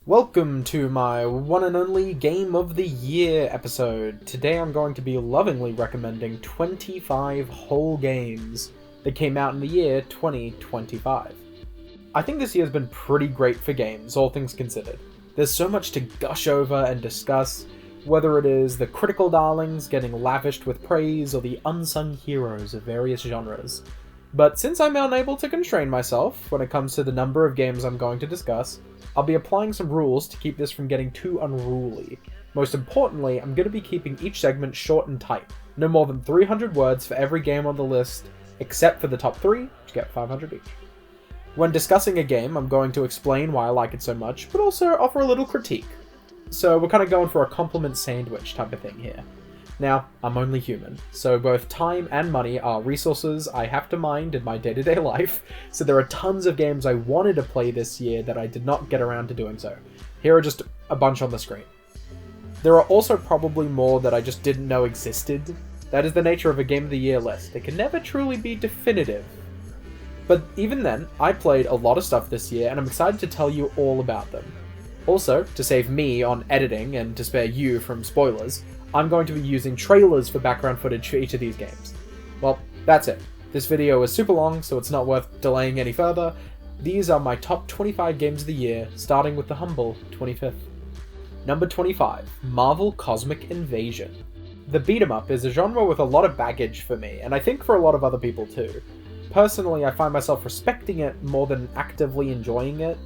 Welcome to my one and only Game of the Year episode. Today I'm going to be lovingly recommending 25 whole games that came out in the year 2025. I think this year's been pretty great for games, all things considered. There's so much to gush over and discuss, whether it is the critical darlings getting lavished with praise or the unsung heroes of various genres. But since I'm unable to constrain myself when it comes to the number of games I'm going to discuss, I'll be applying some rules to keep this from getting too unruly. Most importantly, I'm going to be keeping each segment short and tight, no more than 300 words for every game on the list, except for the top 3, which get 500 each. When discussing a game, I'm going to explain why I like it so much, but also offer a little critique. So we're kind of going for a compliment sandwich type of thing here. Now, I'm only human, so both time and money are resources I have to mind in my day-to-day life, so there are tons of games I wanted to play this year that I did not get around to doing so. Here are just a bunch on the screen. There are also probably more that I just didn't know existed. That is the nature of a Game of the Year list. It can never truly be definitive. But even then, I played a lot of stuff this year, and I'm excited to tell you all about them. Also, to save me on editing and to spare you from spoilers, I'm going to be using trailers for background footage for each of these games. Well, that's it. This video is super long, so it's not worth delaying any further. These are my top 25 games of the year, starting with the humble 25th. Number 25, Marvel Cosmic Invasion. The beat-em-up is a genre with a lot of baggage for me, and I think for a lot of other people too. Personally, I find myself respecting it more than actively enjoying it.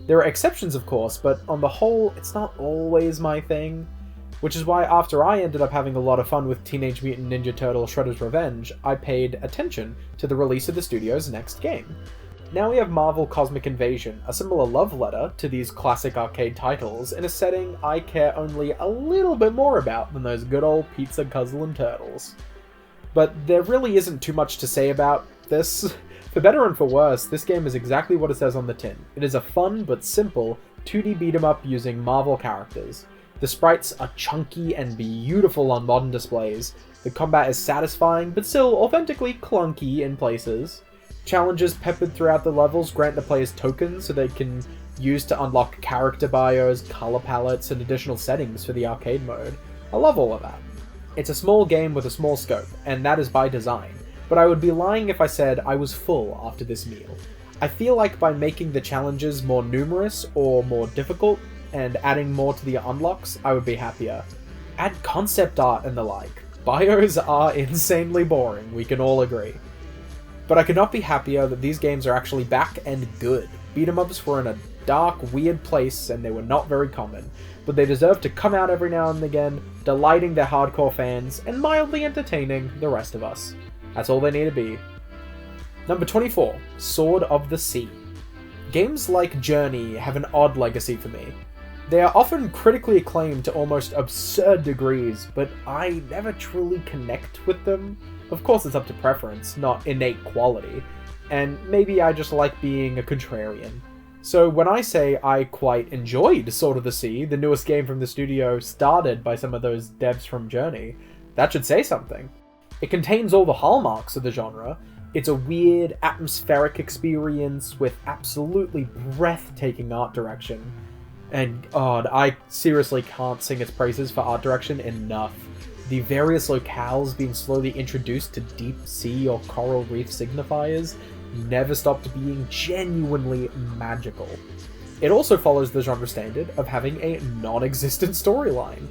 There are exceptions, of course, but on the whole, it's not always my thing. Which is why after I ended up having a lot of fun with Teenage Mutant Ninja Turtle Shredder's Revenge, I paid attention to the release of the studio's next game. Now we have Marvel Cosmic Invasion, a similar love letter to these classic arcade titles in a setting I care only a little bit more about than those good old Pizza Cuzzle and Turtles. But there really isn't too much to say about this. For better and for worse, this game is exactly what it says on the tin. It is a fun but simple 2D beat-em-up using Marvel characters. The sprites are chunky and beautiful on modern displays. The combat is satisfying, but still authentically clunky in places. Challenges peppered throughout the levels grant the players tokens so they can use to unlock character bios, color palettes, and additional settings for the arcade mode. I love all of that. It's a small game with a small scope, and that is by design, but I would be lying if I said I was full after this meal. I feel like by making the challenges more numerous or more difficult, and adding more to the unlocks, I would be happier. Add concept art and the like. Bios are insanely boring, we can all agree. But I could not be happier that these games are actually back and good. Beat-em-ups were in a dark, weird place and they were not very common, but they deserve to come out every now and again, delighting their hardcore fans and mildly entertaining the rest of us. That's all they need to be. Number 24, Sword of the Sea. Games like Journey have an odd legacy for me. They are often critically acclaimed to almost absurd degrees, but I never truly connect with them. Of course it's up to preference, not innate quality, and maybe I just like being a contrarian. So when I say I quite enjoyed Sword of the Sea, the newest game from the studio started by some of those devs from Journey, that should say something. It contains all the hallmarks of the genre. It's a weird, atmospheric experience with absolutely breathtaking art direction. And God, I seriously can't sing its praises for art direction enough. The various locales being slowly introduced to deep sea or coral reef signifiers never stopped being genuinely magical. It also follows the genre standard of having a non-existent storyline.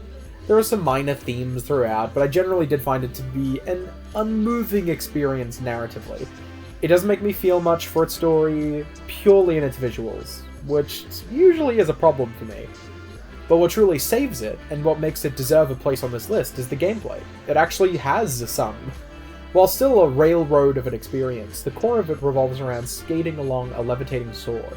There are some minor themes throughout, but I generally did find it to be an unmoving experience narratively. It doesn't make me feel much for its story, purely in its visuals, which usually is a problem for me. But what truly saves it, and what makes it deserve a place on this list, is the gameplay. It actually has some. While still a railroad of an experience, the core of it revolves around skating along a levitating sword.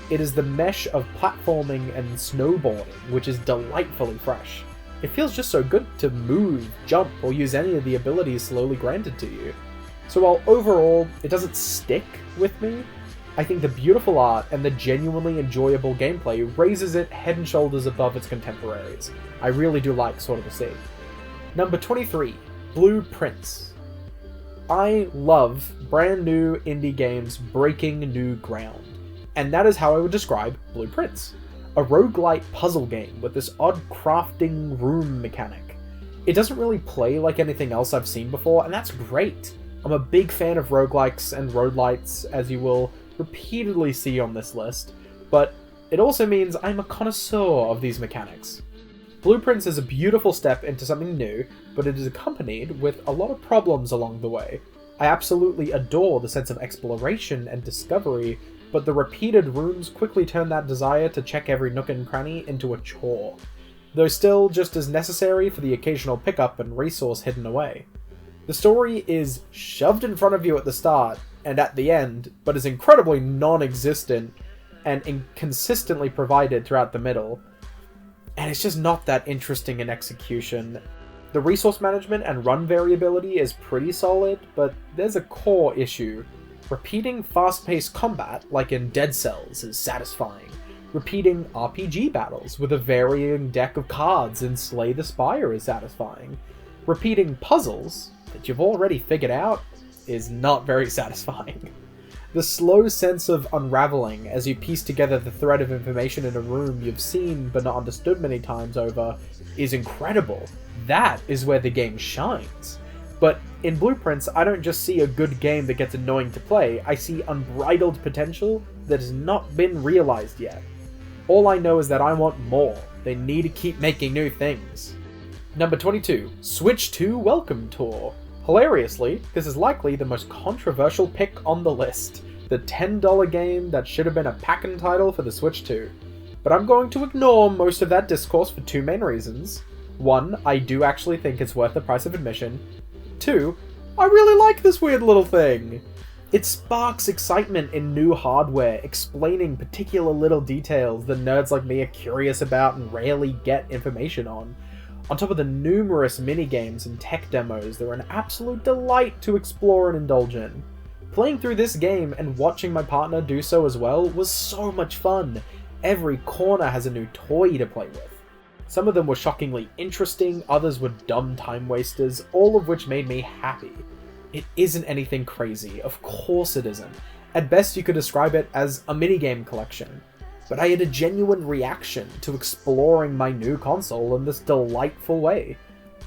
It is the mesh of platforming and snowboarding, which is delightfully fresh. It feels just so good to move, jump, or use any of the abilities slowly granted to you. So while overall it doesn't stick with me, I think the beautiful art and the genuinely enjoyable gameplay raises it head and shoulders above its contemporaries. I really do like Sword of the Sea. Number 23, Blue Prince. I love brand new indie games breaking new ground, and that is how I would describe Blue Prince. a roguelite puzzle game with this odd crafting room mechanic. It doesn't really play like anything else I've seen before, and that's great. I'm a big fan of roguelikes and roguelites, as you will repeatedly see on this list, but it also means I'm a connoisseur of these mechanics. Blueprints is a beautiful step into something new, but it is accompanied with a lot of problems along the way. I absolutely adore the sense of exploration and discovery, but the repeated rooms quickly turn that desire to check every nook and cranny into a chore, though still just as necessary for the occasional pickup and resource hidden away. The story is shoved in front of you at the start and at the end, but is incredibly non-existent and inconsistently provided throughout the middle, and it's just not that interesting in execution. The resource management and run variability is pretty solid, but there's a core issue. Repeating fast-paced combat, like in Dead Cells, is satisfying. Repeating RPG battles with a varying deck of cards in Slay the Spire is satisfying. Repeating puzzles that you've already figured out is not very satisfying. The slow sense of unraveling as you piece together the thread of information in a room you've seen but not understood many times over is incredible. That is where the game shines. But in Blueprints, I don't just see a good game that gets annoying to play, I see unbridled potential that has not been realized yet. All I know is that I want more. They need to keep making new things. Number 22, Switch 2 Welcome Tour. Hilariously, this is likely the most controversial pick on the list. The $10 game that should have been a pack-in title for the Switch 2. But I'm going to ignore most of that discourse for two main reasons. One, I do actually think it's worth the price of admission. Two, I really like this weird little thing. It sparks excitement in new hardware, explaining particular little details that nerds like me are curious about and rarely get information on. On top of the numerous minigames and tech demos, they're an absolute delight to explore and indulge in. Playing through this game and watching my partner do so as well was so much fun. Every corner has a new toy to play with. Some of them were shockingly interesting, others were dumb time wasters, all of which made me happy. It isn't anything crazy, of course it isn't. At best you could describe it as a minigame collection. But I had a genuine reaction to exploring my new console in this delightful way.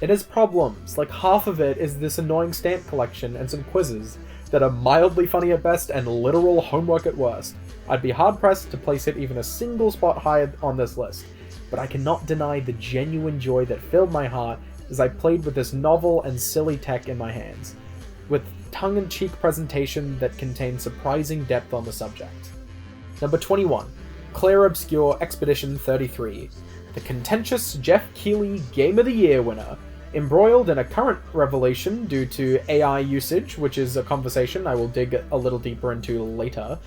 It has problems, like half of it is this annoying stamp collection and some quizzes that are mildly funny at best and literal homework at worst. I'd be hard-pressed to place it even a single spot higher on this list, but I cannot deny the genuine joy that filled my heart as I played with this novel and silly tech in my hands, with tongue-in-cheek presentation that contained surprising depth on the subject. Number 21. Clair Obscur Expedition 33, the contentious Jeff Keighley Game of the Year winner, embroiled in a current revelation due to AI usage, which is a conversation I will dig a little deeper into later.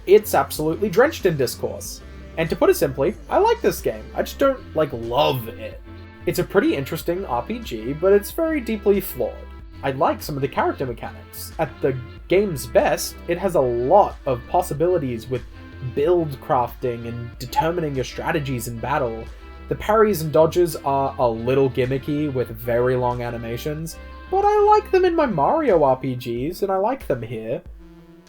It's absolutely drenched in discourse. And to put it simply, I like this game, I just don't, love it. It's a pretty interesting RPG, but it's very deeply flawed. I like some of the character mechanics. At the game's best, it has a lot of possibilities with build crafting and determining your strategies in battle. The parries and dodges are a little gimmicky with very long animations, but I like them in my Mario RPGs, and I like them here.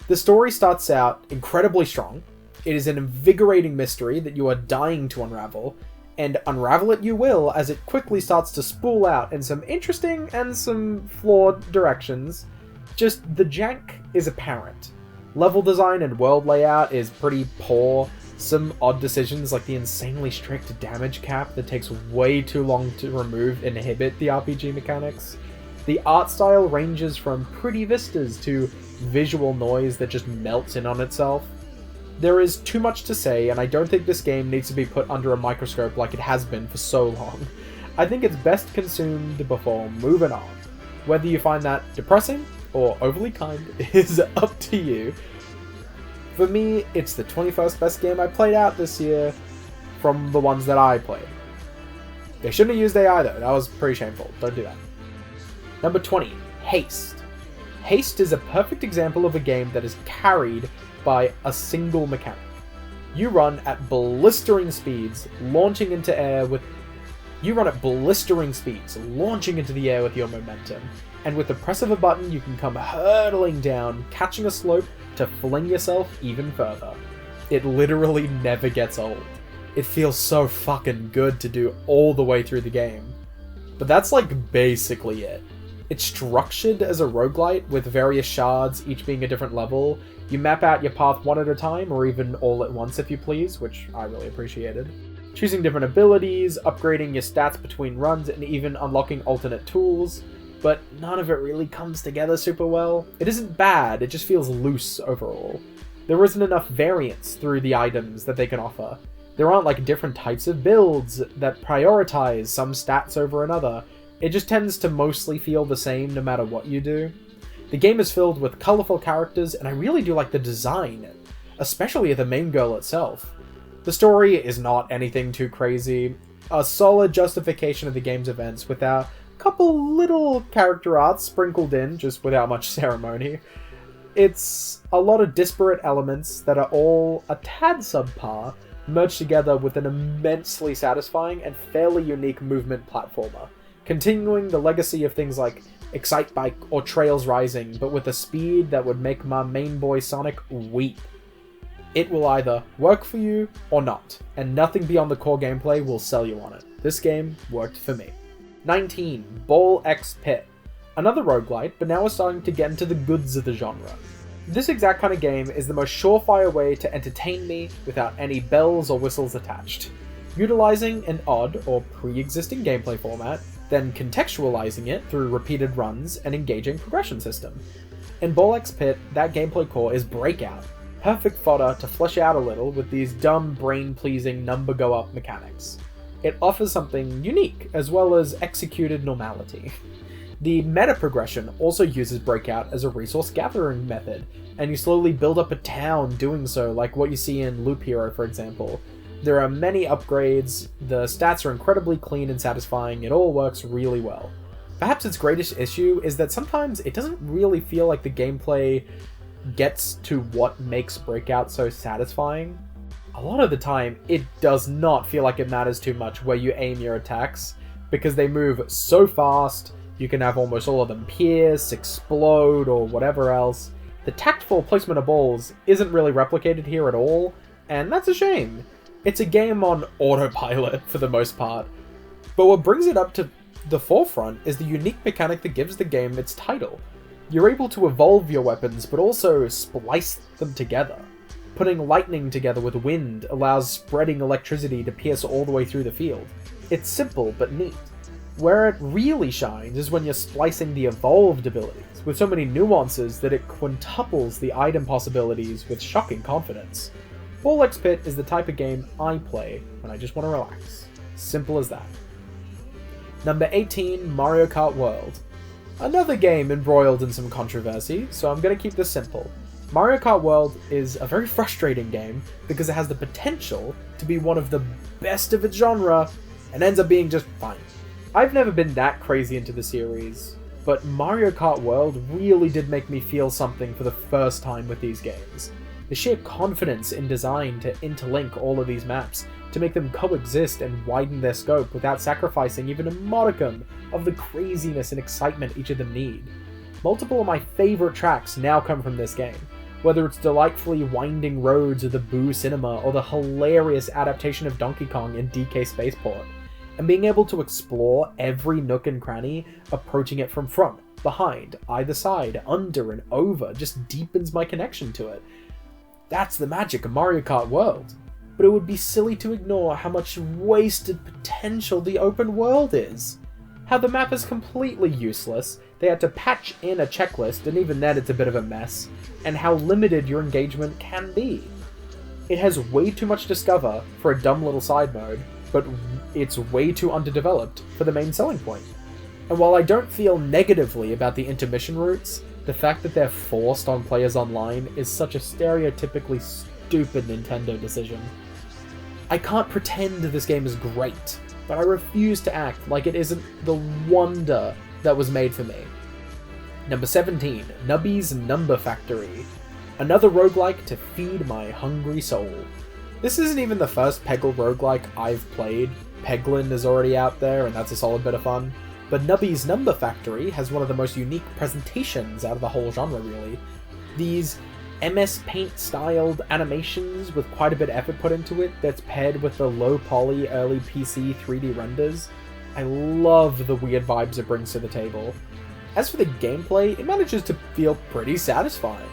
The story starts out incredibly strong. It is an invigorating mystery that you are dying to unravel, and unravel it you will as it quickly starts to spool out in some interesting and some flawed directions. Just the jank is apparent. Level design and world layout is pretty poor. Some odd decisions like the insanely strict damage cap that takes way too long to remove inhibit the RPG mechanics. The art style ranges from pretty vistas to visual noise that just melts in on itself. There is too much to say, and I don't think this game needs to be put under a microscope like it has been for so long. I think it's best consumed before moving on. Whether you find that depressing or overly kind is up to you. For me, it's the 21st best game I played out this year from the ones that I played. They shouldn't have used AI though, that was pretty shameful, don't do that. Number 20, Haste. Haste is a perfect example of a game that is carried by a single mechanic. You run at blistering speeds, launching into the air with your momentum, and with the press of a button you can come hurtling down, catching a slope to fling yourself even further. It literally never gets old. it feels so fucking good to do all the way through the game. But that's like basically it. It's structured as a roguelite with various shards, each being a different level. You map out your path one at a time, or even all at once if you please, which I really appreciated. Choosing different abilities, upgrading your stats between runs, and even unlocking alternate tools, but none of it really comes together super well. It isn't bad, it just feels loose overall. There isn't enough variance through the items that they can offer. There aren't like different types of builds that prioritize some stats over another. It just tends to mostly feel the same no matter what you do. The game is filled with colourful characters, and I really do like the design, especially of the main girl itself. The story is not anything too crazy, a solid justification of the game's events with a couple little character arts sprinkled in, just without much ceremony. It's a lot of disparate elements that are all a tad subpar, merged together with an immensely satisfying and fairly unique movement platformer, continuing the legacy of things like Excitebike or Trails Rising, but with a speed that would make my main boy Sonic weep. It will either work for you or not, and nothing beyond the core gameplay will sell you on it. This game worked for me. 19. Ball X Pit. Another roguelite, but now we're starting to get into the goods of the genre. This exact kind of game is the most surefire way to entertain me without any bells or whistles attached. Utilizing an odd or pre-existing gameplay format, then contextualizing it through repeated runs and engaging progression system. In Ball X Pit, that gameplay core is Breakout, perfect fodder to flesh out a little with these dumb, brain-pleasing number-go-up mechanics. It offers something unique, as well as executed normality. The meta progression also uses Breakout as a resource gathering method, and you slowly build up a town doing so, like what you see in Loop Hero, for example. There are many upgrades, the stats are incredibly clean and satisfying, it all works really well. Perhaps its greatest issue is that sometimes it doesn't really feel like the gameplay gets to what makes Breakout so satisfying. A lot of the time, it does not feel like it matters too much where you aim your attacks, because they move so fast, you can have almost all of them pierce, explode, or whatever else. The tactful placement of balls isn't really replicated here at all, and that's a shame. It's a game on autopilot for the most part, but what brings it up to the forefront is the unique mechanic that gives the game its title. You're able to evolve your weapons, but also splice them together. Putting lightning together with wind allows spreading electricity to pierce all the way through the field. It's simple, but neat. Where it really shines is when you're splicing the evolved abilities, with so many nuances that it quintuples the item possibilities with shocking confidence. Ball X Pit is the type of game I play when I just want to relax. Simple as that. Number 18, Mario Kart World. Another game embroiled in some controversy, so I'm going to keep this simple. Mario Kart World is a very frustrating game because it has the potential to be one of the best of its genre and ends up being just fine. I've never been that crazy into the series, but Mario Kart World really did make me feel something for the first time with these games. The sheer confidence in design to interlink all of these maps, to make them coexist and widen their scope without sacrificing even a modicum of the craziness and excitement each of them need. Multiple of my favourite tracks now come from this game, whether it's delightfully winding roads of the Boo Cinema or the hilarious adaptation of Donkey Kong in DK Spaceport. And being able to explore every nook and cranny, approaching it from front, behind, either side, under and over, just deepens my connection to it. That's the magic of Mario Kart World. But it would be silly to ignore how much wasted potential the open world is. How the map is completely useless, they had to patch in a checklist, and even then it's a bit of a mess, and how limited your engagement can be. It has way too much Discover for a dumb little side mode, but it's way too underdeveloped for the main selling point. And while I don't feel negatively about the intermission routes, the fact that they're forced on players online is such a stereotypically stupid Nintendo decision. I can't pretend this game is great, but I refuse to act like it isn't the wonder that was made for me. Number 17, Nubby's Number Factory. Another roguelike to feed my hungry soul. This isn't even the first Peggle roguelike I've played. Peglin is already out there, and that's a solid bit of fun. But Nubby's Number Factory has one of the most unique presentations out of the whole genre, really. These MS Paint styled animations with quite a bit of effort put into it that's paired with the low poly early PC 3D renders. I love the weird vibes it brings to the table. As for the gameplay, it manages to feel pretty satisfying.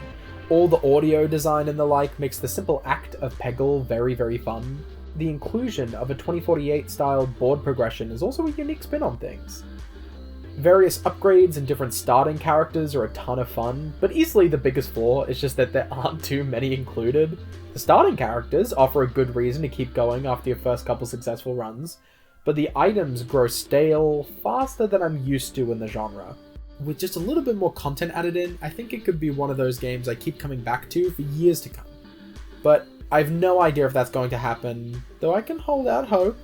All the audio design and the like makes the simple act of Peggle very, very fun. The inclusion of a 2048 styled board progression is also a unique spin on things. Various upgrades and different starting characters are a ton of fun, but easily the biggest flaw is just that there aren't too many included. The starting characters offer a good reason to keep going after your first couple successful runs, but the items grow stale faster than I'm used to in the genre. With just a little bit more content added in, I think it could be one of those games I keep coming back to for years to come. But I have no idea if that's going to happen, though I can hold out hope.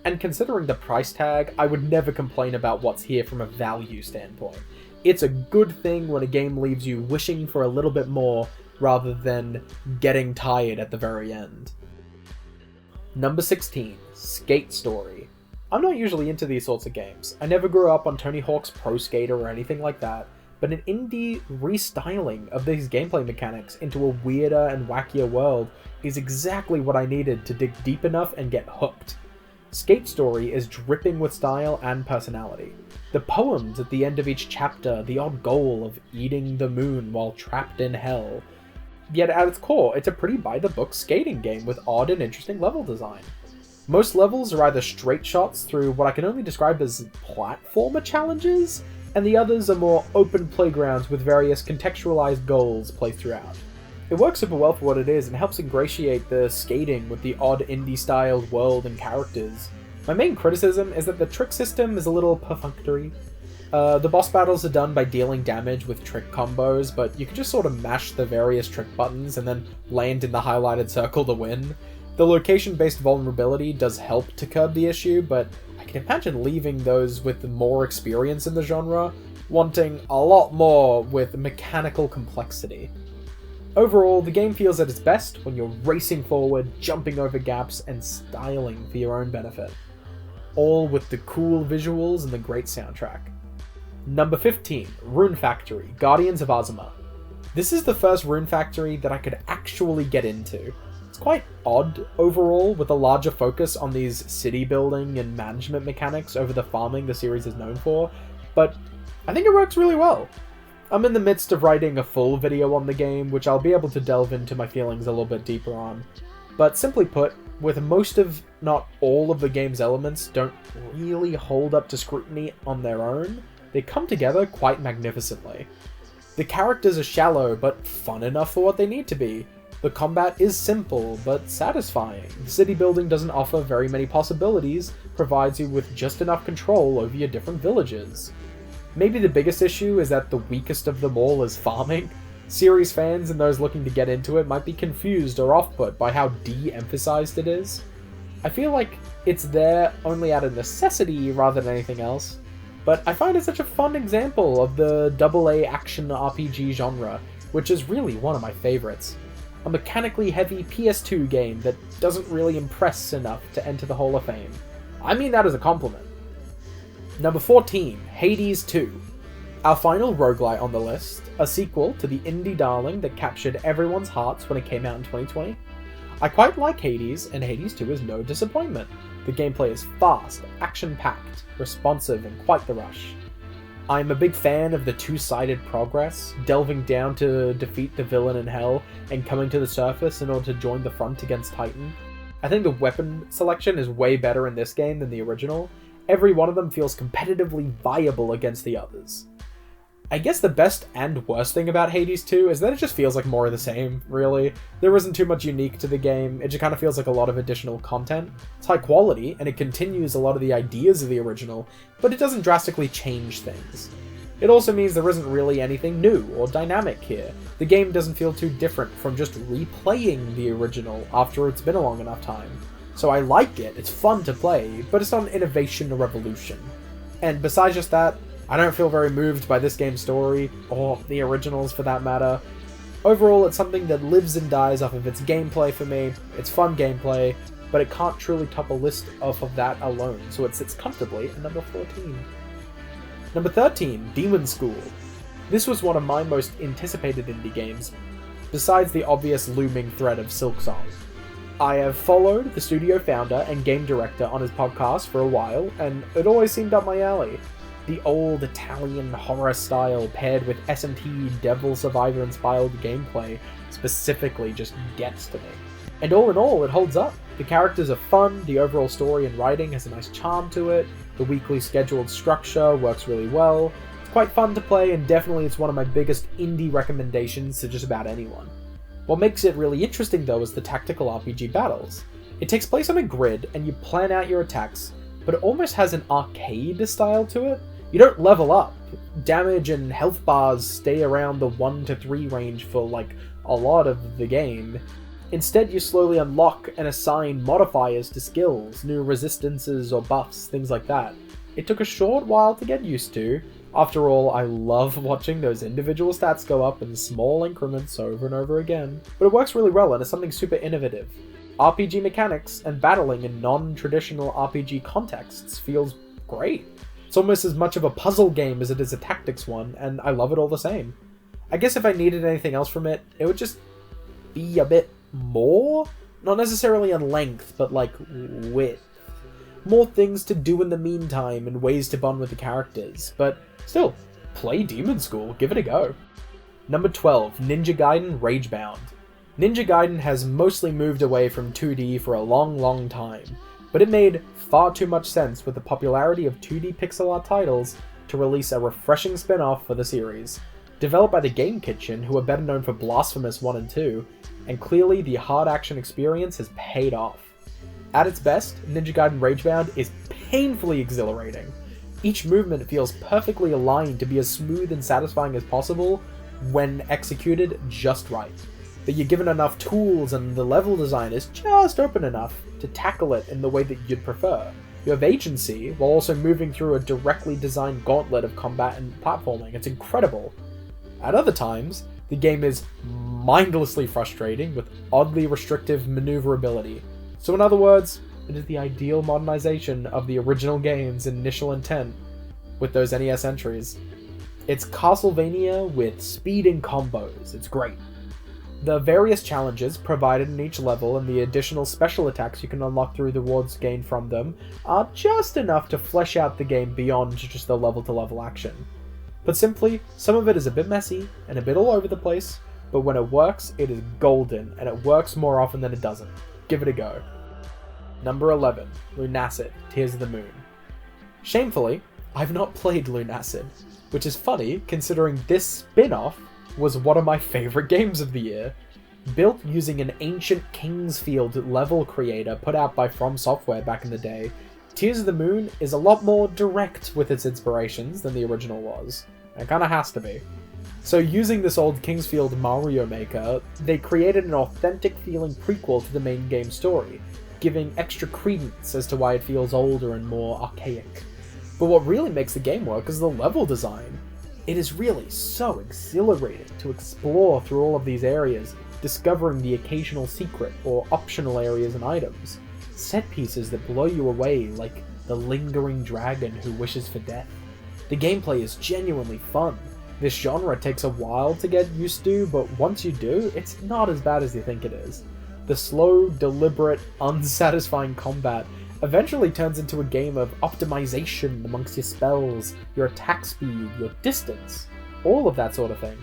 And considering the price tag, I would never complain about what's here from a value standpoint. It's a good thing when a game leaves you wishing for a little bit more, rather than getting tired at the very end. Number 16, Skate Story. I'm not usually into these sorts of games. I never grew up on Tony Hawk's Pro Skater or anything like that, but an indie restyling of these gameplay mechanics into a weirder and wackier world is exactly what I needed to dig deep enough and get hooked. Skate Story is dripping with style and personality. The poems at the end of each chapter, the odd goal of eating the moon while trapped in hell. Yet at its core, it's a pretty by-the-book skating game with odd and interesting level design. Most levels are either straight shots through what I can only describe as platformer challenges, and the others are more open playgrounds with various contextualized goals placed throughout. It works super well for what it is and helps ingratiate the skating with the odd indie-styled world and characters. My main criticism is that the trick system is a little perfunctory. The boss battles are done by dealing damage with trick combos, but you can just sort of mash the various trick buttons and then land in the highlighted circle to win. The location-based vulnerability does help to curb the issue, but I can imagine leaving those with more experience in the genre wanting a lot more with mechanical complexity. Overall, the game feels at its best when you're racing forward, jumping over gaps, and styling for your own benefit. All with the cool visuals and the great soundtrack. Number 15, Rune Factory, Guardians of Azuma. This is the first Rune Factory that I could actually get into. It's quite odd overall, with a larger focus on these city building and management mechanics over the farming the series is known for, but I think it works really well. I'm in the midst of writing a full video on the game, which I'll be able to delve into my feelings a little bit deeper on. But simply put, with most of, not all of the game's elements don't really hold up to scrutiny on their own, they come together quite magnificently. The characters are shallow, but fun enough for what they need to be. The combat is simple, but satisfying. The city building doesn't offer very many possibilities, provides you with just enough control over your different villages. Maybe the biggest issue is that the weakest of them all is farming. Series fans and those looking to get into it might be confused or off-put by how de-emphasized it is. I feel like it's there only out of necessity rather than anything else, but I find it such a fun example of the AA action RPG genre, which is really one of my favorites. A mechanically heavy PS2 game that doesn't really impress enough to enter the Hall of Fame. I mean that as a compliment. Number 14, Hades 2. Our final roguelite on the list, a sequel to the indie darling that captured everyone's hearts when it came out in 2020. I quite like Hades, and Hades 2 is no disappointment. The gameplay is fast, action-packed, responsive, and quite the rush. I'm a big fan of the two-sided progress, delving down to defeat the villain in hell, and coming to the surface in order to join the front against Titan. I think the weapon selection is way better in this game than the original. Every one of them feels competitively viable against the others. I guess the best and worst thing about Hades 2 is that it just feels like more of the same, really. There isn't too much unique to the game, it just kind of feels like a lot of additional content. It's high quality, and it continues a lot of the ideas of the original, but it doesn't drastically change things. It also means there isn't really anything new or dynamic here. The game doesn't feel too different from just replaying the original after it's been a long enough time. So I like it, it's fun to play, but it's not an innovation or revolution. And besides just that, I don't feel very moved by this game's story, or the originals for that matter. Overall, it's something that lives and dies off of its gameplay for me. It's fun gameplay, but it can't truly top a list off of that alone, so it sits comfortably at number 14. Number 13, Demon School. This was one of my most anticipated indie games, besides the obvious looming threat of Silksong. I have followed the studio founder and game director on his podcast for a while, and it always seemed up my alley. The old Italian horror style paired with SMT Devil Survivor inspired gameplay specifically just gets to me. And all in all, it holds up. The characters are fun, the overall story and writing has a nice charm to it, the weekly scheduled structure works really well, it's quite fun to play, and definitely it's one of my biggest indie recommendations to just about anyone. What makes it really interesting though is the tactical RPG battles. It takes place on a grid and you plan out your attacks, but it almost has an arcade style to it. You don't level up. Damage and health bars stay around the 1 to 3 range for like a lot of the game. Instead, you slowly unlock and assign modifiers to skills, new resistances or buffs, things like that. It took a short while to get used to. After all, I love watching those individual stats go up in small increments over and over again. But it works really well and is something super innovative. RPG mechanics and battling in non-traditional RPG contexts feels great. It's almost as much of a puzzle game as it is a tactics one, and I love it all the same. I guess if I needed anything else from it, it would just be a bit more? Not necessarily in length, but like width. More things to do in the meantime and ways to bond with the characters, but still, play Demon School, give it a go. Number 12, Ninja Gaiden Ragebound. Ninja Gaiden has mostly moved away from 2D for a long time, but it made far too much sense with the popularity of 2D pixel art titles to release a refreshing spin-off for the series. Developed by the Game Kitchen, who are better known for Blasphemous 1 and 2, and clearly the hard action experience has paid off. At its best, Ninja Gaiden Ragebound is painfully exhilarating. Each movement feels perfectly aligned to be as smooth and satisfying as possible when executed just right. That you're given enough tools and the level design is just open enough to tackle it in the way that you'd prefer. You have agency while also moving through a directly designed gauntlet of combat and platforming. It's incredible. At other times, the game is mindlessly frustrating with oddly restrictive maneuverability. So in other words, it is the ideal modernization of the original game's initial intent with those NES entries. It's Castlevania with speed and combos. It's great. The various challenges provided in each level and the additional special attacks you can unlock through the rewards gained from them are just enough to flesh out the game beyond just the level-to-level action. But simply, some of it is a bit messy and a bit all over the place, but when it works, it is golden, and it works more often than it doesn't. Give it a go. Number 11, Lunacid, Tears of the Moon. Shamefully, I've not played Lunacid, which is funny considering this spin-off was one of my favourite games of the year. Built using an ancient Kingsfield level creator put out by From Software back in the day, Tears of the Moon is a lot more direct with its inspirations than the original was. It kinda has to be. So using this old Kingsfield Mario Maker, they created an authentic feeling prequel to the main game story, giving extra credence as to why it feels older and more archaic. But what really makes the game work is the level design. It is really so exhilarating to explore through all of these areas, discovering the occasional secret or optional areas and items. Set pieces that blow you away, like the lingering dragon who wishes for death. The gameplay is genuinely fun. This genre takes a while to get used to, but once you do, it's not as bad as you think it is. The slow, deliberate, unsatisfying combat eventually turns into a game of optimization amongst your spells, your attack speed, your distance, all of that sort of thing.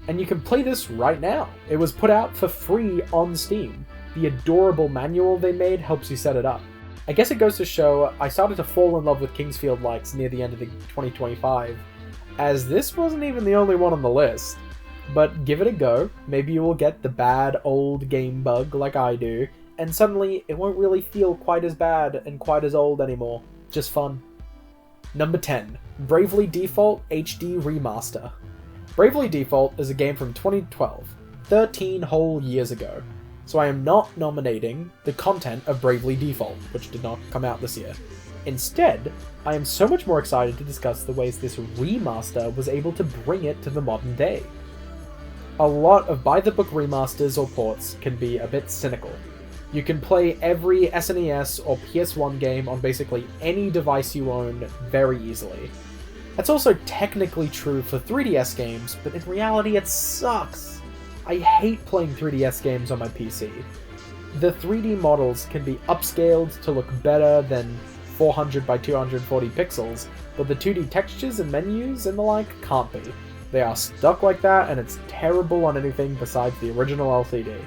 And you can play this right now. It was put out for free on Steam. The adorable manual they made helps you set it up. I guess it goes to show I started to fall in love with Kingsfield likes near the end of the 2025, as this wasn't even the only one on the list. But give it a go, maybe you will get the bad old game bug like I do, and suddenly it won't really feel quite as bad and quite as old anymore. Just fun. Number 10, Bravely Default HD Remaster. Bravely Default is a game from 2012, 13 whole years ago. So I am not nominating the content of Bravely Default, which did not come out this year. Instead, I am so much more excited to discuss the ways this remaster was able to bring it to the modern day. A lot of by-the-book remasters or ports can be a bit cynical. You can play every SNES or PS1 game on basically any device you own very easily. That's also technically true for 3DS games, but in reality it sucks. I hate playing 3DS games on my PC. The 3D models can be upscaled to look better than 400 by 240 pixels, but the 2D textures and menus and the like can't be. They are stuck like that, and it's terrible on anything besides the original LCD.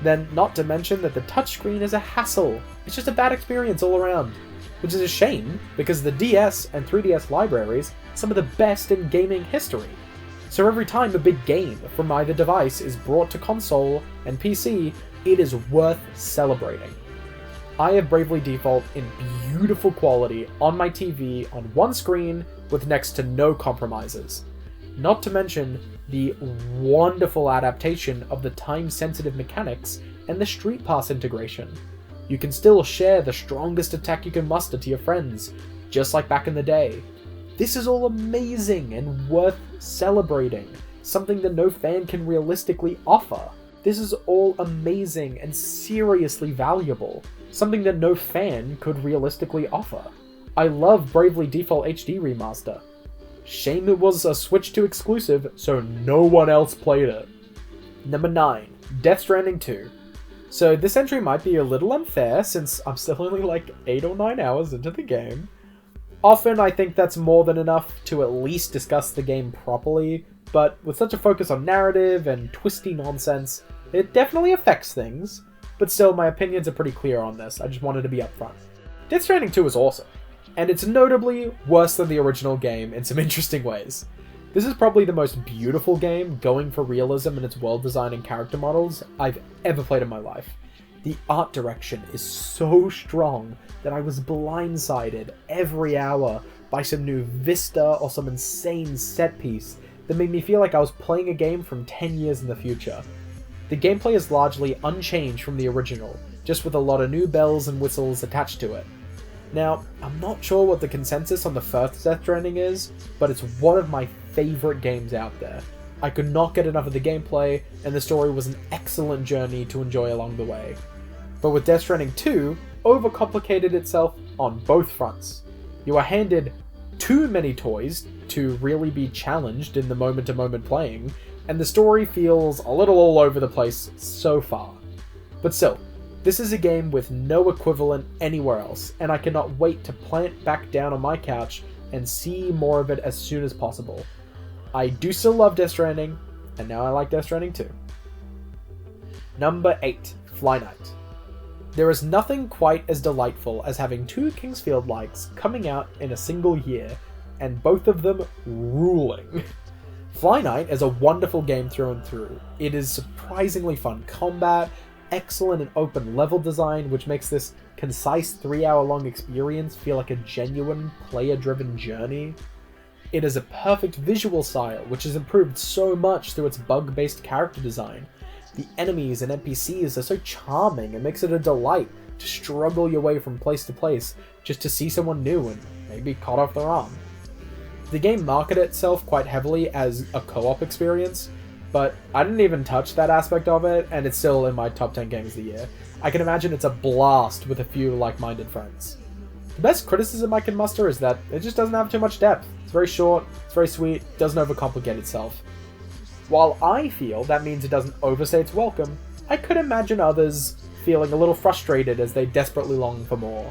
Then, not to mention that the touchscreen is a hassle. It's just a bad experience all around. Which is a shame, because the DS and 3DS libraries are some of the best in gaming history. So every time a big game from either device is brought to console and PC, it is worth celebrating. I have Bravely Default in beautiful quality on my TV on one screen with next to no compromises. Not to mention the wonderful adaptation of the time-sensitive mechanics and the Street Pass integration. You can still share the strongest attack you can muster to your friends, just like back in the day. This is all amazing and worth celebrating, something that no fan can realistically offer. This is all amazing and seriously valuable, something that no fan could realistically offer. I love Bravely Default HD Remaster. Shame it was a Switch 2 exclusive, so no one else played it. Number 9, Death Stranding 2. So this entry might be a little unfair since I'm still only like 8 or 9 hours into the game. Often I think that's more than enough to at least discuss the game properly, but with such a focus on narrative and twisty nonsense, it definitely affects things. But still, my opinions are pretty clear on this, I just wanted to be upfront. Death Stranding 2 is awesome, and it's notably worse than the original game in some interesting ways. This is probably the most beautiful game, going for realism in its world design and character models, I've ever played in my life. The art direction is so strong that I was blindsided every hour by some new vista or some insane set piece that made me feel like I was playing a game from 10 years in the future. The gameplay is largely unchanged from the original, just with a lot of new bells and whistles attached to it. Now, I'm not sure what the consensus on the first Death Stranding is, but it's one of my favorite games out there. I could not get enough of the gameplay, and the story was an excellent journey to enjoy along the way. But with Death Stranding 2, overcomplicated itself on both fronts. You are handed too many toys to really be challenged in the moment-to-moment playing, and the story feels a little all over the place so far. But still, this is a game with no equivalent anywhere else, and I cannot wait to plant back down on my couch and see more of it as soon as possible. I do still love Death Stranding, and now I like Death Stranding 2. Number 8, Fly Night. There is nothing quite as delightful as having two Kingsfield-likes coming out in a single year, and both of them ruling. Fly Night is a wonderful game through and through. It is surprisingly fun combat, excellent and open level design, which makes this concise 3-hour-long experience feel like a genuine player-driven journey. It is a perfect visual style, which has improved so much through its bug-based character design. The enemies and NPCs are so charming, it makes it a delight to struggle your way from place to place just to see someone new and maybe cut off their arm. The game marketed itself quite heavily as a co-op experience, but I didn't even touch that aspect of it, and it's still in my top 10 games of the year. I can imagine it's a blast with a few like-minded friends. The best criticism I can muster is that it just doesn't have too much depth. It's very short, it's very sweet, doesn't overcomplicate itself. While I feel that means it doesn't overstay its welcome, I could imagine others feeling a little frustrated as they desperately long for more.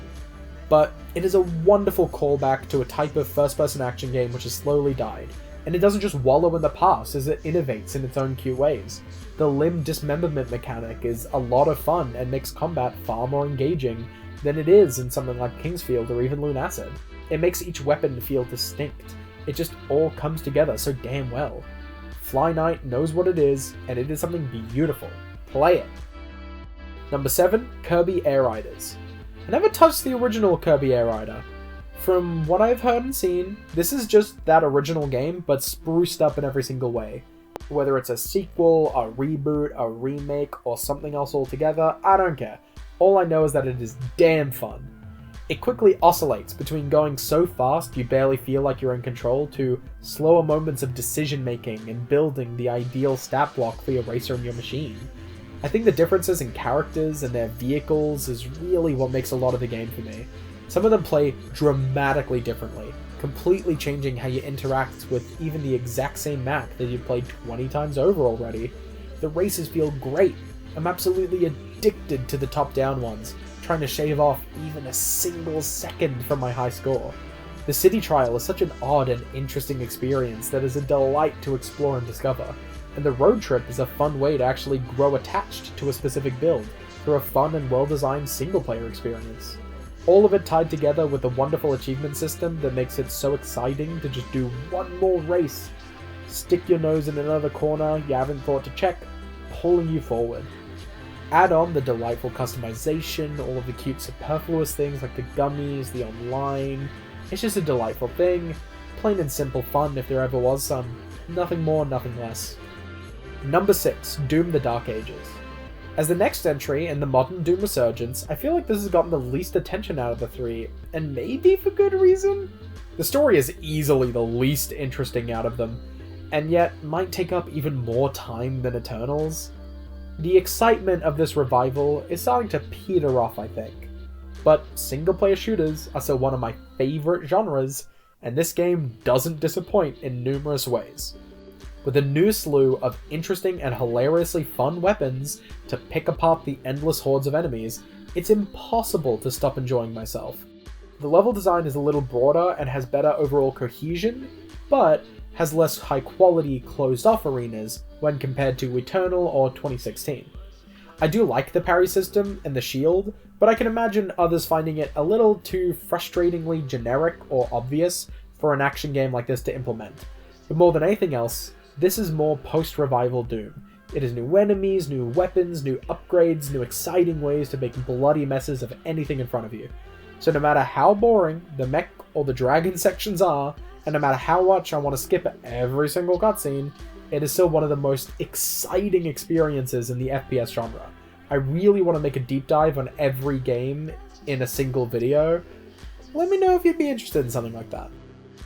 But it is a wonderful callback to a type of first-person action game which has slowly died, and it doesn't just wallow in the past as it innovates in its own cute ways. The limb dismemberment mechanic is a lot of fun and makes combat far more engaging than it is in something like Kingsfield or even Lunacid. It makes each weapon feel distinct. It just all comes together so damn well. Fly Night knows what it is, and it is something beautiful. Play it! Number 7, Kirby Air Riders. I never touched the original Kirby Air Rider. From what I've heard and seen, this is just that original game, but spruced up in every single way. Whether it's a sequel, a reboot, a remake, or something else altogether, I don't care. All I know is that it is damn fun. It quickly oscillates between going so fast you barely feel like you're in control to slower moments of decision making and building the ideal stat block for your racer and your machine. I think the differences in characters and their vehicles is really what makes a lot of the game for me. Some of them play dramatically differently, completely changing how you interact with even the exact same map that you've played 20 times over already. The races feel great. I'm absolutely addicted to the top-down ones, trying to shave off even a single second from my high score. The city trial is such an odd and interesting experience that is a delight to explore and discover, and the road trip is a fun way to actually grow attached to a specific build through a fun and well-designed single-player experience. All of it tied together with a wonderful achievement system that makes it so exciting to just do one more race. Stick your nose in another corner you haven't thought to check, pulling you forward. Add on the delightful customization, all of the cute superfluous things like the gummies, the online. It's just a delightful thing. Plain and simple fun if there ever was some. Nothing more, nothing less. Number 6, Doom: The Dark Ages. As the next entry in the modern Doom resurgence, I feel like this has gotten the least attention out of the three, and maybe for good reason? The story is easily the least interesting out of them, and yet might take up even more time than Eternals. The excitement of this revival is starting to peter off, I think. But single-player shooters are still one of my favourite genres, and this game doesn't disappoint in numerous ways. With a new slew of interesting and hilariously fun weapons to pick apart the endless hordes of enemies, it's impossible to stop enjoying myself. The level design is a little broader and has better overall cohesion, but has less high-quality closed-off arenas when compared to Eternal or 2016. I do like the parry system and the shield, but I can imagine others finding it a little too frustratingly generic or obvious for an action game like this to implement. But more than anything else, this is more post-revival Doom. It is new enemies, new weapons, new upgrades, new exciting ways to make bloody messes of anything in front of you. So no matter how boring the mech or the dragon sections are, and no matter how much I want to skip every single cutscene, it is still one of the most exciting experiences in the FPS genre. I really want to make a deep dive on every game in a single video. Let me know if you'd be interested in something like that.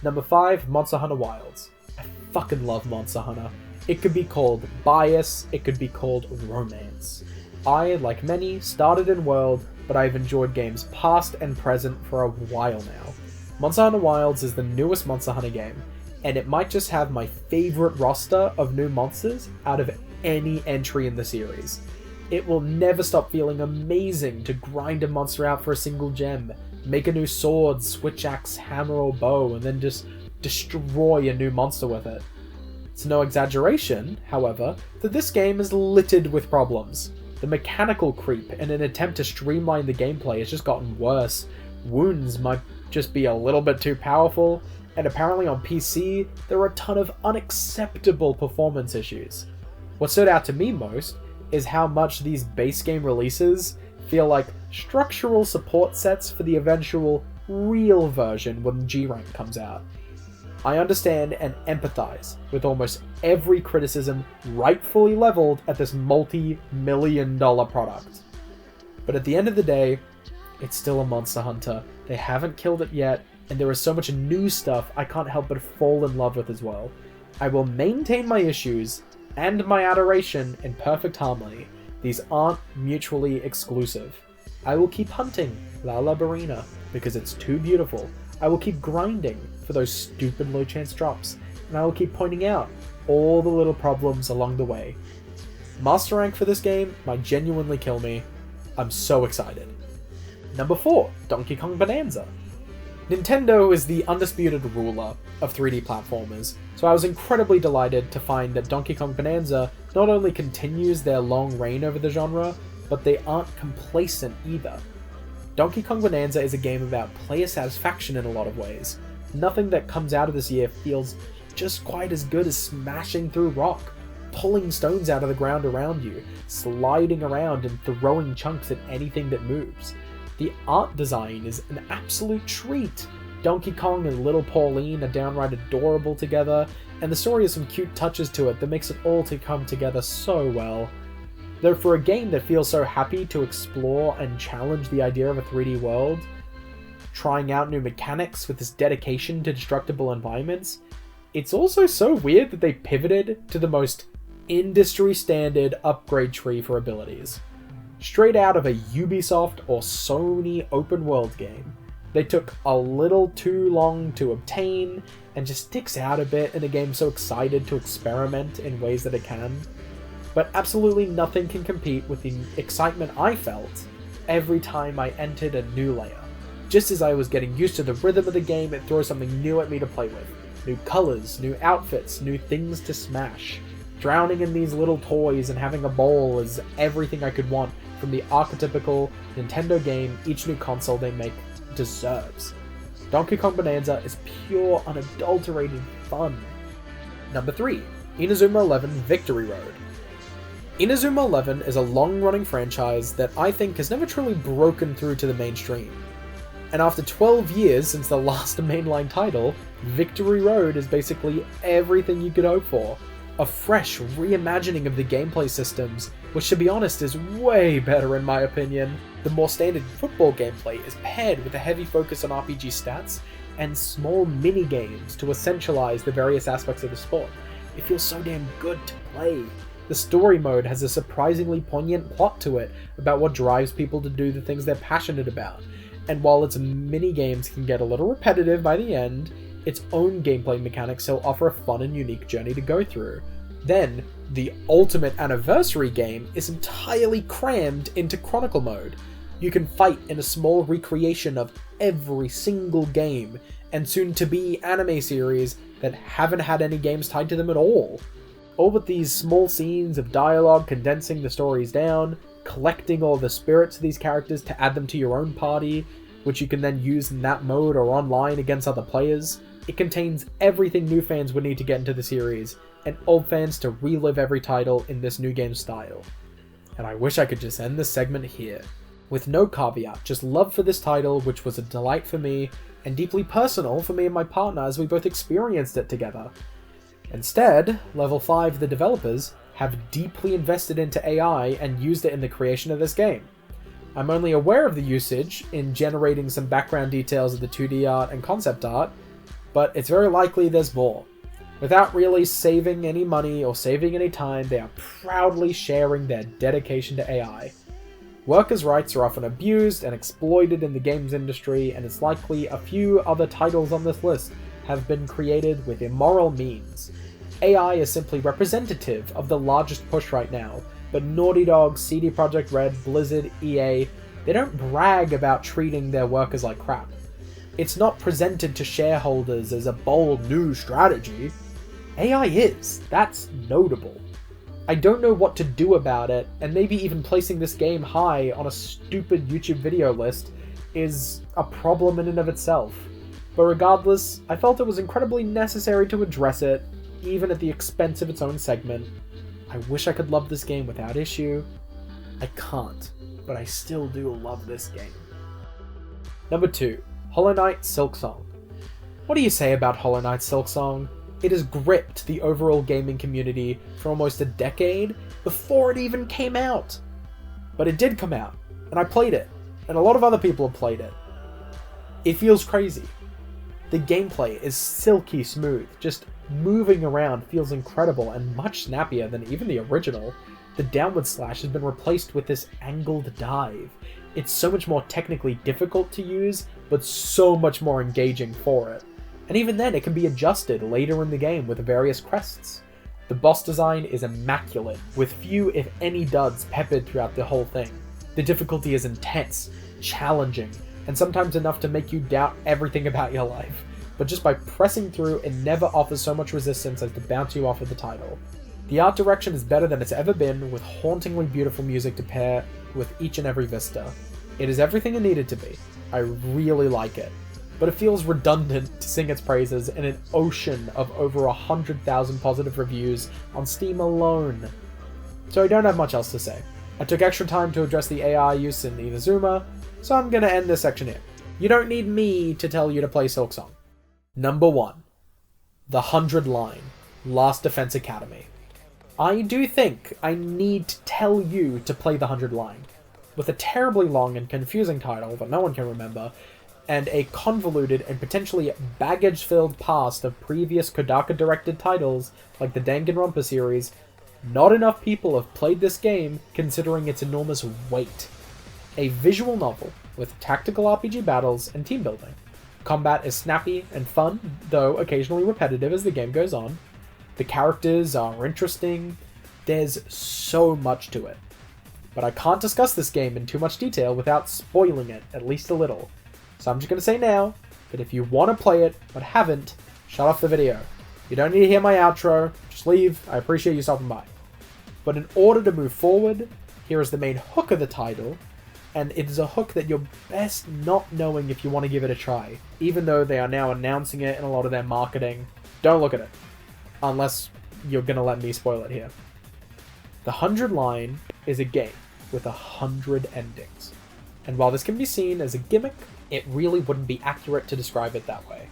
Number 5, Monster Hunter Wilds. I fucking love Monster Hunter. It could be called bias, it could be called romance. I, like many, started in World, but I've enjoyed games past and present for a while now. Monster Hunter Wilds is the newest Monster Hunter game, and it might just have my favourite roster of new monsters out of any entry in the series. It will never stop feeling amazing to grind a monster out for a single gem, make a new sword, switch axe, hammer or bow, and then just destroy a new monster with it. It's no exaggeration, however, that this game is littered with problems. The mechanical creep in an attempt to streamline the gameplay has just gotten worse. Wounds might just be a little bit too powerful, and apparently on PC, there are a ton of unacceptable performance issues. What stood out to me most is how much these base game releases feel like structural support sets for the eventual real version when G-Rank comes out. I understand and empathize with almost every criticism rightfully leveled at this multi-million-dollar product. But at the end of the day, it's still a Monster Hunter. They haven't killed it yet, and there is so much new stuff I can't help but fall in love with as well. I will maintain my issues and my adoration in perfect harmony. These aren't mutually exclusive. I will keep hunting Lala Barina because it's too beautiful. I will keep grinding for those stupid low chance drops, and I will keep pointing out all the little problems along the way. Master rank for this game might genuinely kill me. I'm so excited. Number 4, Donkey Kong Bonanza. Nintendo is the undisputed ruler of 3D platformers, so I was incredibly delighted to find that Donkey Kong Bonanza not only continues their long reign over the genre, but they aren't complacent either. Donkey Kong Bonanza is a game about player satisfaction in a lot of ways. Nothing that comes out of this year feels just quite as good as smashing through rock, pulling stones out of the ground around you, sliding around and throwing chunks at anything that moves. The art design is an absolute treat. Donkey Kong and little Pauline are downright adorable together, and the story has some cute touches to it that makes it all to come together so well. Though for a game that feels so happy to explore and challenge the idea of a 3D world, trying out new mechanics with this dedication to destructible environments, it's also so weird that they pivoted to the most industry standard upgrade tree for abilities. Straight out of a Ubisoft or Sony open world game. They took a little too long to obtain and just sticks out a bit in a game so excited to experiment in ways that it can. but absolutely nothing can compete with the excitement I felt every time I entered a new layer. Just as I was getting used to the rhythm of the game, it throws something new at me to play with. New colors, new outfits, new things to smash. Drowning in these little toys and having a bowl is everything I could want from the archetypical Nintendo game each new console they make deserves. Donkey Kong Bonanza is pure, unadulterated fun. Number 3. Inazuma 11 Victory Road. Inazuma 11 is a long-running franchise that I think has never truly broken through to the mainstream. And after 12 years since the last mainline title, Victory Road is basically everything you could hope for. A fresh reimagining of the gameplay systems, which to be honest is way better in my opinion. The more standard football gameplay is paired with a heavy focus on RPG stats and small mini-games to essentialize the various aspects of the sport. It feels so damn good to play. The story mode has a surprisingly poignant plot to it about what drives people to do the things they're passionate about. And while its mini-games can get a little repetitive by the end, its own gameplay mechanics still offer a fun and unique journey to go through. Then, the ultimate anniversary game is entirely crammed into Chronicle mode. You can fight in a small recreation of every single game, and soon-to-be anime series that haven't had any games tied to them at all. All but these small scenes of dialogue condensing the stories down, collecting all the spirits of these characters to add them to your own party, which you can then use in that mode or online against other players. It contains everything new fans would need to get into the series, and old fans to relive every title in this new game style. And I wish I could just end this segment here. With no caveat, just love for this title, which was a delight for me, and deeply personal for me and my partner as we both experienced it together. Instead, Level 5, the developers, have deeply invested into AI and used it in the creation of this game. I'm only aware of the usage in generating some background details of the 2D art and concept art, but it's very likely there's more. Without really saving any money or saving any time, they are proudly sharing their dedication to AI. Workers' rights are often abused and exploited in the games industry, and it's likely a few other titles on this list have been created with immoral means. AI is simply representative of the largest push right now, but Naughty Dog, CD Projekt Red, Blizzard, EA, they don't brag about treating their workers like crap. It's not presented to shareholders as a bold new strategy. AI is. That's notable. I don't know what to do about it, and maybe even placing this game high on a stupid YouTube video list is a problem in and of itself. But regardless, I felt it was incredibly necessary to address it, even at the expense of its own segment. I wish I could love this game without issue. I can't, but I still do love this game. Number 2. Hollow Knight Silksong. What do you say about Hollow Knight Silksong? It has gripped the overall gaming community for almost a decade before it even came out. But it did come out, and I played it, and a lot of other people have played it. It feels crazy. The gameplay is silky smooth, just moving around feels incredible and much snappier than even the original. The downward slash has been replaced with this angled dive. It's so much more technically difficult to use, but so much more engaging for it. And even then, it can be adjusted later in the game with various crests. The boss design is immaculate, with few if any duds peppered throughout the whole thing. The difficulty is intense, challenging, and sometimes enough to make you doubt everything about your life. But just by pressing through, it never offers so much resistance as to bounce you off of the title. The art direction is better than it's ever been, with hauntingly beautiful music to pair with each and every vista. It is everything it needed to be. I really like it. But it feels redundant to sing its praises in an ocean of over 100,000 positive reviews on Steam alone. So I don't have much else to say. I took extra time to address the AI use in Inazuma, so I'm gonna end this section here. You don't need me to tell you to play Silksong. Number 1. The 100 Line, Last Defense Academy. I do think I need to tell you to play the 100 Line. With a terribly long and confusing title that no one can remember, and a convoluted and potentially baggage-filled past of previous Kodaka-directed titles like the Danganronpa series, not enough people have played this game considering its enormous weight. A visual novel with tactical RPG battles and team building. Combat is snappy and fun, though occasionally repetitive as the game goes on. The characters are interesting. There's so much to it. But I can't discuss this game in too much detail without spoiling it, at least a little. So I'm just going to say now that if you want to play it, but haven't, shut off the video. You don't need to hear my outro, just leave, I appreciate you stopping by. But in order to move forward, here is the main hook of the title, and it is a hook that you're best not knowing if you want to give it a try, even though they are now announcing it in a lot of their marketing. Don't look at it, unless you're going to let me spoil it here. The 100 Line is a game with 100 endings, and while this can be seen as a gimmick, it really wouldn't be accurate to describe it that way.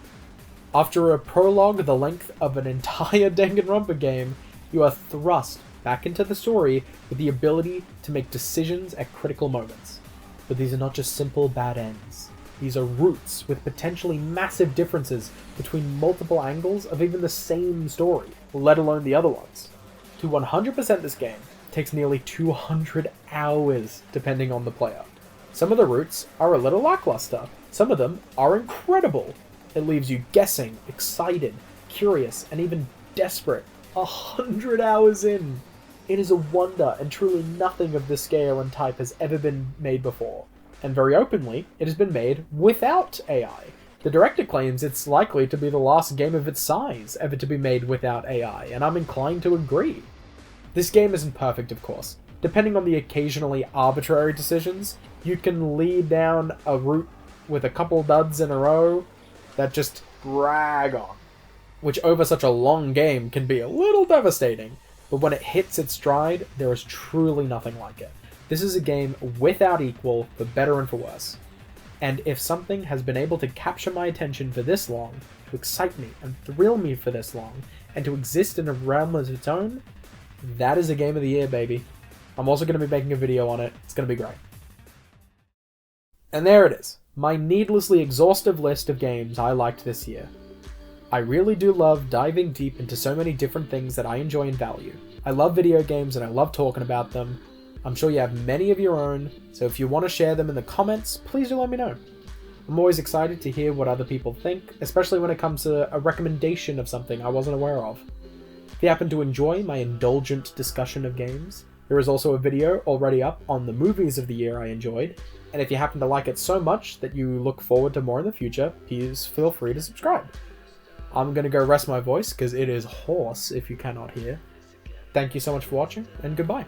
After a prologue the length of an entire Danganronpa game, you are thrust back into the story with the ability to make decisions at critical moments. But these are not just simple bad ends. These are routes with potentially massive differences between multiple angles of even the same story, let alone the other ones. To 100% this game takes nearly 200 hours depending on the player. Some of the routes are a little lackluster, some of them are incredible. It leaves you guessing, excited, curious, and even desperate 100 hours in. It is a wonder, and truly nothing of this scale and type has ever been made before. And very openly, it has been made without AI. The director claims it's likely to be the last game of its size ever to be made without AI, and I'm inclined to agree. This game isn't perfect, of course. Depending on the occasionally arbitrary decisions, you can lead down a route with a couple duds in a row that just drag on, which over such a long game can be a little devastating, but when it hits its stride, there is truly nothing like it. This is a game without equal, for better and for worse. And if something has been able to capture my attention for this long, to excite me and thrill me for this long, and to exist in a realm of its own, that is a game of the year, baby. I'm also going to be making a video on it. It's going to be great. And there it is. My needlessly exhaustive list of games I liked this year. I really do love diving deep into so many different things that I enjoy and value. I love video games and I love talking about them. I'm sure you have many of your own, so if you want to share them in the comments, please do let me know. I'm always excited to hear what other people think, especially when it comes to a recommendation of something I wasn't aware of. If you happen to enjoy my indulgent discussion of games, there is also a video already up on the movies of the year I enjoyed, and if you happen to like it so much that you look forward to more in the future, please feel free to subscribe. I'm going to go rest my voice because it is hoarse if you cannot hear. Thank you so much for watching, and goodbye.